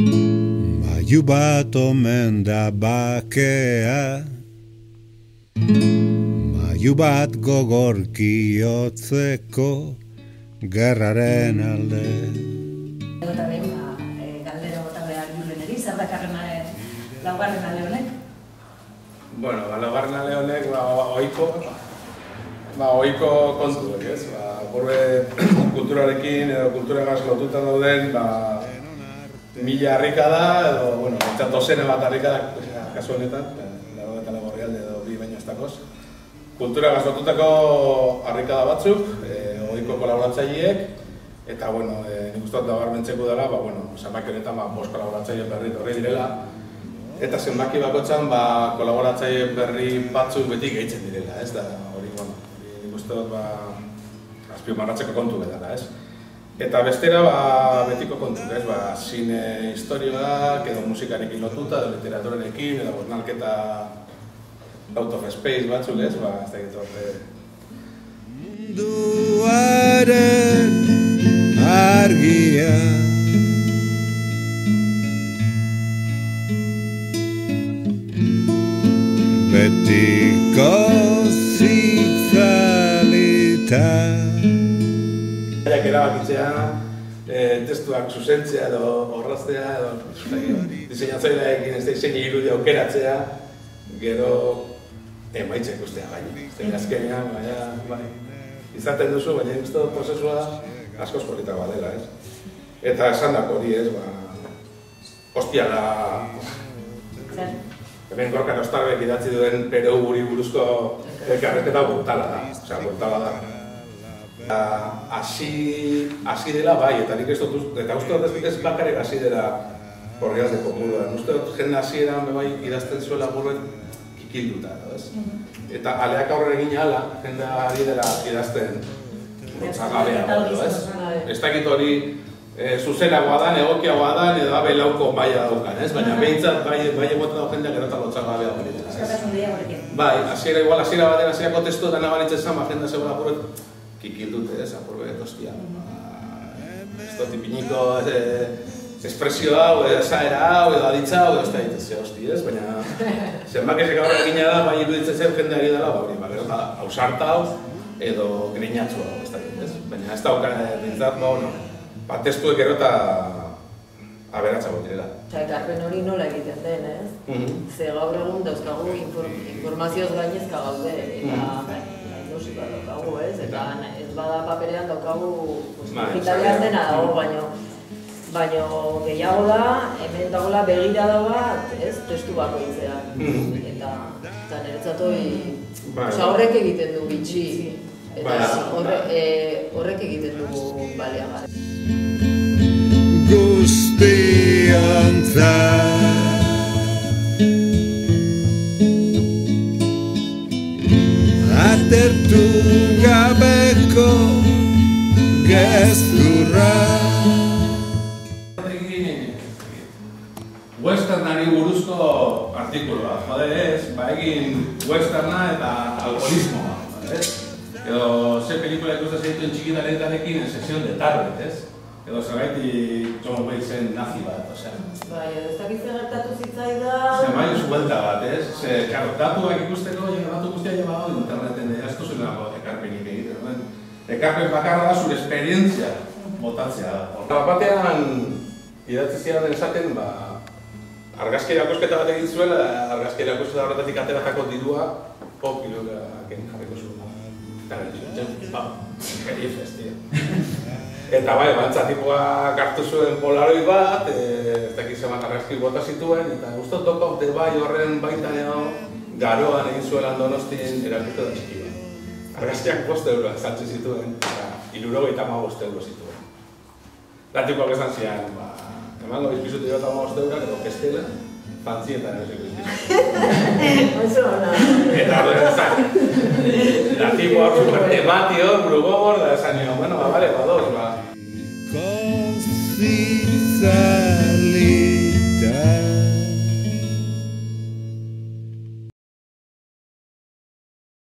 Maiu bat omen da bakea, maiu bat gogorki hotzeko gerraren alde. Eta behin, galdera bota behar Juleneri, zer dakarren laugarren ale honek? Bueno, laugarren ale honek ohiko kontu, ez? Horre kulturarekin edo kulturagaz lotuta dauden mila harrikada edo, bueno, dozena bat harrikada, kasu honetan, lago eta Lagorrialde edo bi baino ez dakoz. Kulturagaz lotutako harrikada batzuk, ohiko kolaboratzaileek, eta, bueno, nik uste dut nabarmentzeko dela, zenbaki honetan 5 kolaboratzaile berri horri direla, eta zenbaki bakoitzan kolaboratzaile berri batzuk beti gehitzen direla, ez da, hori, nik uste dut azpimarratzeko kontu bedala, ez? Eta bestera betiko kontu, ez? Zine historioak, edo musikarekin lotuta, edo literaturarekin, edo bosnalketa out of space batzuk, ez? Ez da egitu Munduaren argia betiko zitzalita. Erabakitzea, testuak zuzentzea edo orraztea edo diseinatzaileekin ez da diseinu irudia aukeratzea, gero emaitzak ikustea baina. Azkenean, izaten duzu, baina uste dut prozesua askoz politagoa dela, ez? Eta esandako hori, ez, hostia da... Hemen Gorka Nostarbek idatzi duen Pereu guri buruzko elkarrezketa brutala da, osea, brutala da. Hasi dela bai, eta nik ez dut, eta uste dut ez bakarrik hasi dela Gorrialdeko muruan. Uste dut jende hasieran bai idazten zuela buruet kikilduta, ez? Eta aleak aurrera egin ala, jende ari dela idazten motzagabea, ez? Ez dakit hori zuzenagoa dan, egokiagoa dan, edo abe lauko baia daukan, ez? Baina behintzat bai egota dago jendeak erotan motzagabea hori dela, ez? Bai, hasiera baten hasierako testuetan nabaritzen zan, jende zegoela buruet kikildute, ez, apurbet, hostia. Ez dut ipiniko espresio hau, edo esaera hau, edo aditza hau, edo ez da ditzen, hosti, ez? Baina, zenbakizek aurrera egina da, bai iruditzen zen jende ari dela, gero hausarta hau, edo grinatzu hau, ez da ditzen, ez? Baina ez daukan dintzat, testuek gero eta aberatza direla. Ekarpen hori nola egiten den, ez? Ze gaur egun dauzkagu informazioz gainezka gaude, eta musika daukagu, ez? Eta ez bada paperean daukagu digitalean dena dago, baina gehiago da, hemen dagoela begirada bat, ez? Testu bakoitzean. Eta niretzat horrek egiten du bitxi, eta horrek egiten du baleagarri. Guztiontzat atertu gabeko gezurra. Westernari buruzko artikuloa, jode ez, egin westerna eta alkoholismoa, ez? Edo ze pelikula ikusten zaituen txikitaretarekin en sesión de tarde, ez? Edo zergaiti John Wayne nazi bat, osea. Bai, ez dakitze gertatu zitzaidan... Zer bai, zuelta bat, ez? Datuak ikusteko, datu guztia lleva hau interneten, ez duzuelako ekarpenik egiten. Ekarpen bakarra da zure esperientzia botatzea da. Batean, idatzi ziren esaten, argazki erakusketa bat egin zuela, argazki erakusketa horretatik ateratako dirua, kilograken jarriko zuen. Gerifes, tío. Eta bai, txatipoak hartu zuen Polaroid bat, ez dakit zemat argazki bota zituen, eta guztu Top of the Bay horren baitan garoan egin zuelan Donostien erakusketa da txiki bat. Argazkiak 5 euroak saltze zituen, eta 75 euro zituen. Latikoak esan zian, emango bizpizutu dira 5 euroak, edo kestela, fantzietan eusiko bizpizutu. Oso hona. Eta horren esan, latikoak super tematio, brugogor, da esan nion, bueno, bale, badoz,